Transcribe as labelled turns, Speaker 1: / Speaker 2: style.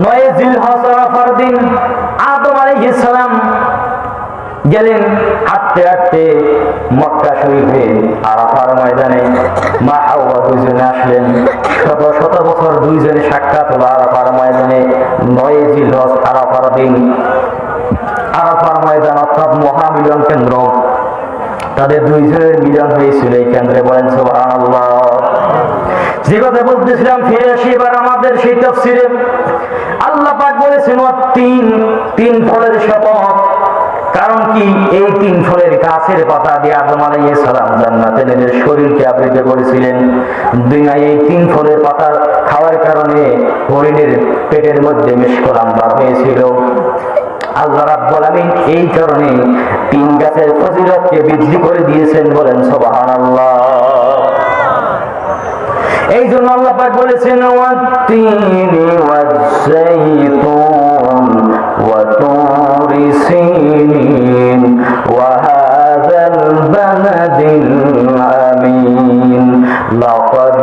Speaker 1: 9 জিলহজ আরাফার দিন আদম আলাইহিস সালাম গেলেন হাঁটতে হাঁটতে মক্কা শরীফে আরাফার ময়দানে। মা হাওয়া দুইজনে আসলেন, শত শত বছর দুইজনে সাক্ষাৎ হলো আরাফার ময়দানে। 9 জিলহজ আরাফার দিন আরাফার ময়দান অর্থাৎ মহামিলন কেন্দ্র, তাদের দুইজনের মিলন হয়েছিল এই কেন্দ্রে। বলেন সুবহানাল্লাহ। যে কথা বলতেছিলাম, ফিরে আসি এবার আমাদের সেই তাফসীরে। আল্লাহ পাক বলেছেন তিন ফলের শপথ। কারণ কি? এই 3 ফলের গাছের পাতা দিয়ে আদম আলাইহিস সালাম জান্নাতে নিজের শরীরকে আবৃত করেছিলেন। দুনিয়ায় এই 3 ফলের পাতা খাওয়ার কারণে হরিণের পেটের মধ্যে মিশকলাম বার হয়েছিল। আল্লাহ রাব্বুল আলামিন এই কারণে 3 গাছের ফজিলতকে বৃদ্ধি করে দিয়েছেন। বলেন সুবহানাল্লাহ। এই জন্য আল্লাহ পাক বলেছেন ওয়াত-তিনি ওয়াজ-যাইতুন ওয়া তুরি সিনিন ওয়া হাযাল বালাদিল আমিন লাকাদ